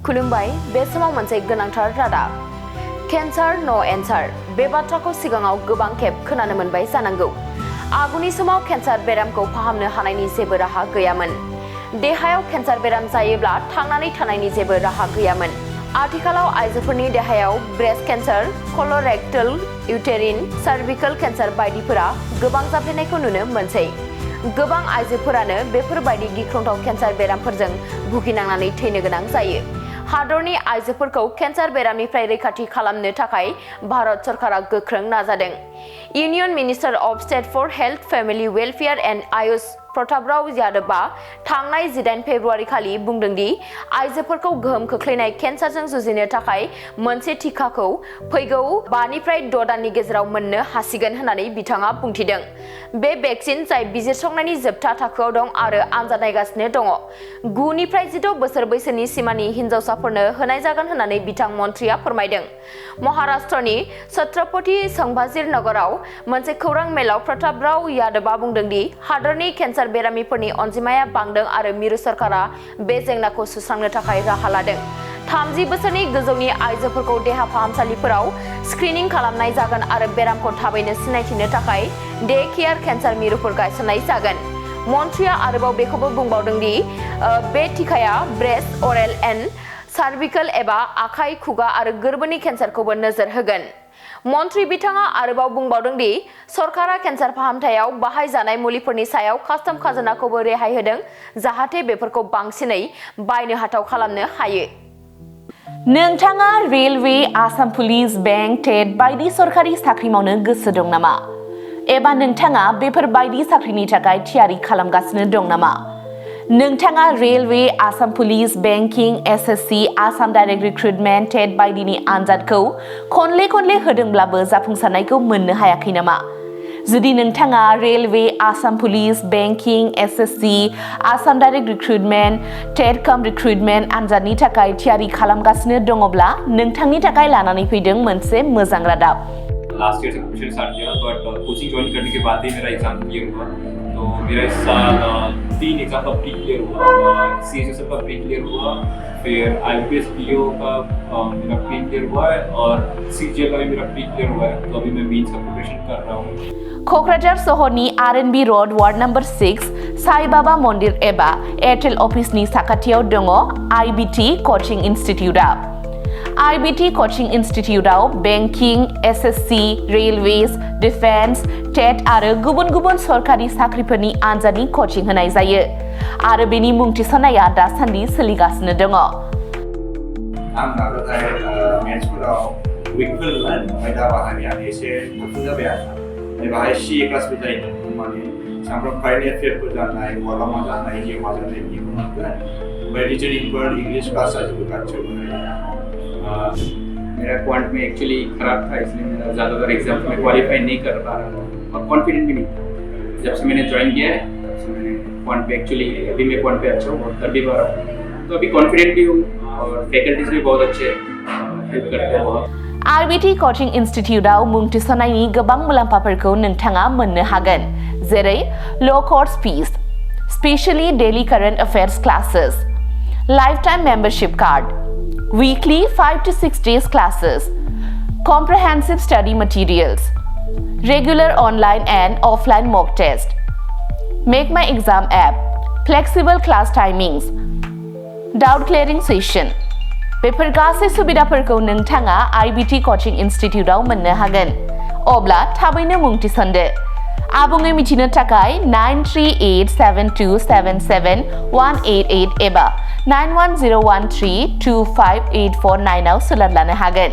खुलुमबाय बे समाव मोनसे गोनांथार रादाब केन्सार नो एन्सार बे बाथ्राखौ सिगाङाव गोबां खेब खोनानो मोनबाय जानांगौ आगुनि समाव केन्सार बेरामखौ फाहामनो हानायनि जेबो राहा गैयामोन देहायाव केन्सार बेराम जायोब्ला थांनानै थानायनि जेबो राहा गैयामोन आथिखालाव आइजोफोरनि देहायाव ब्रेस्ट केन्सार कलरेक्टल यूटेरिन सार्भिकल केन्सार बायदिफोरा गोबां जाफ्लेनायखौ नुनो मोनसै गोबां आइजोफोरानो बेफोरबायदि गिख्रंथाव केन्सार बेरामफोरजों भुगिनांनानै थैनो गोनां जायो हादरनि आइजोफोरखौ केन्सार बेरामनिफ्राय रैखाथि खालामनो थाखाय भारत सरकारा गोख्रों नाजादों union minister of state for health family welfare and AYUSH Prataprao यादवआ थांनाय 18 फेब्रुआरि खालि बुंदों दि आइजोफोरखौ गोहोम खोख्लैनाय केन्सारजों जुजिनो थाखाय मोनसे टिकाखौ फैगौ 5 निफ्राय 6 दाननि गेजेराव मोननो हासिगोन होननानै बिथाङा बुंथिदों बे भेक्सिन जाय बिजिरसंनायनि जोबथा थाखोआव दं आरो आनजाद नायगासिनो दङ 9 निफ्राय 16 बोसोर बैसोनि सिमानि हिनजावसाफोरनो होनाय जागोन होननानै बिथां मन्थ्रिया फोरमायदों महाराष्ट्रनि छत्रपति संभाजी नगराव मोनसे खौरां मेलाव प्रतापराव यादवआ बुंदों दि हादरनि केन्सार बेरामिफोरनि अनजिमाया बांदों आरो मिरु सरकारा बे जेंनाखौ सुस्रांनो थाखाय राहा लादों 30 बोसोरनि गोजौनि आइजोफोरखौ देहा फाहामसालिफोराव स्क्रिनिं खालामनाय जागोन आरो बेरामखौ थाबैनो सिनायथिनो थाखाय डे केयार केन्सार मिरुफोर गायसननाय जागोन मन्थ्रिया आरोबाव बेखौबो बुंबावदों दि बे टिकाया ब्रेस्ट अरेल एन्ड सार्भिकल एबा आखाइ खुगा आरो गोरबोनि केन्सारखौबो नोजोर होगोन मन्थ्रि बिथाङा आरोबाव बुंबावदों दि सरकारा केन्सार फाहामथायाव बाहायजानाय मुलिफोरनि सायाव कास्टम खाजोनाखौबो रेहाय होदों जाहाथे बेफोरखौ बांसिनै बायनो हाथाव खालामनो हायो नोंथाङा रेलवे आसाम पुलिस बेंक टेट बायदि सरकारि साख्रि मावनो गोसो दं नामा एबा नोंथाङा बेफोरबायदि साख्रिनि थाखाय थियारि खालामगासिनो दं नामा नोंथाङा railway Assam police banking SSC Assam direct recruitment TET बायदिनि आनजादखौ खनले होदोंब्लाबो जाफुंसारनायखौ मोननो हायाखै नामा जुदि नोंथाङा railway Assam police banking SSC Assam direct recruitment TET cum recruitment आनजादनि थाखाय थियारि खालामगासिनो दङब्ला नोंथांनि थाखाय लानानै फैदों मोनसे मोजां रादाब लास्ट ईयर से कोचिंग स्टार्ट किया बट कोचिंग ज्वाइन करने के बाद ही मेरा एग्जाम क्लियर हुआ तो मेरा इस साल 3 एग्जाम का प्री क्लियर हुआ सीएचएसएल का प्री क्लियर हुआ फिर आईपीएस पीओ का मेरा प्री क्लियर हुआ है और सीजीएल का भी मेरा प्री क्लियर हुआ है तो अभी मैं मेंस का प्रिपरेशन कर रहा हूँ क'क्राझार सहरनि RNB road ward number 6 Sai Baba Mandir एबा एयारटेल अफिसनि साखाथियाव दङ आईबीटी कोचिं इन्स्टिट्यूटआ आईबीटी कोचिं इन्स्टिट्यूटआव banking SSC railways defence TET आरो गुबुन सरकारि साख्रिफोरनि आनजादनि कोचिं होनाय जायो आरो बेनि मुं थिसननाया दासान्दि सोलिगासिनो दङ आं नाजाथाय मेथ्सफोराव उइकफोर ओमफ्राय दा बाहायनाया एसे गुसुं जाबाय आरो बाहाय सीए क्लासबो जायो माने सामफ्राम कारेन्ट एफेयारफोर जानाय माब्लाबा जानाय जिउमा जानाय बिदिखौ मोनगोन ओमफ्राय रिजनिंफोर इंग्लिश क्लास जाजोबो गासैबो मेरा क्वांट में एक्चुअली खराब था इसलिए मेरा ज़्यादातर एग्जाम में क्वालिफाई नहीं कर पा रहा था और कॉन्फिडेंट भी नहीं था जब से मैंने ज्वाइन किया है तब से मैंने क्वांट पे एक्चुअली अभी मैं क्वांट पे अच्छा हूँ और कर भी पा रहा हूँ तो अभी कॉन्फिडेंट भी हूँ और फैकल्टीज भी बहुत अच्छे हेल्प करते हैं बहुत आईबीटी कोचिं इन्स्टिट्यूटआव मुं थिसननायनि गोबां मुलाम्फाफोरखौ नोंथाङा मोननो हागोन जेरै ल' course fees specially daily current affairs classes lifetime membership card weekly 5 to 6 days classes, comprehensive study materials, regular online and offline mock test, Make My Exam app, flexible class timings, doubt clearing session. बेफोर गासै सुबिदाफोरखौ नोंथाङा IBT coaching इन्स्टिट्यूटआव मोननो हागोन अब्ला थाबैनो मुं थिसनदो आबुङै मिथिनो थाखाय 9387277188 एबा 9101325849 आव सोलाद लानो हागोन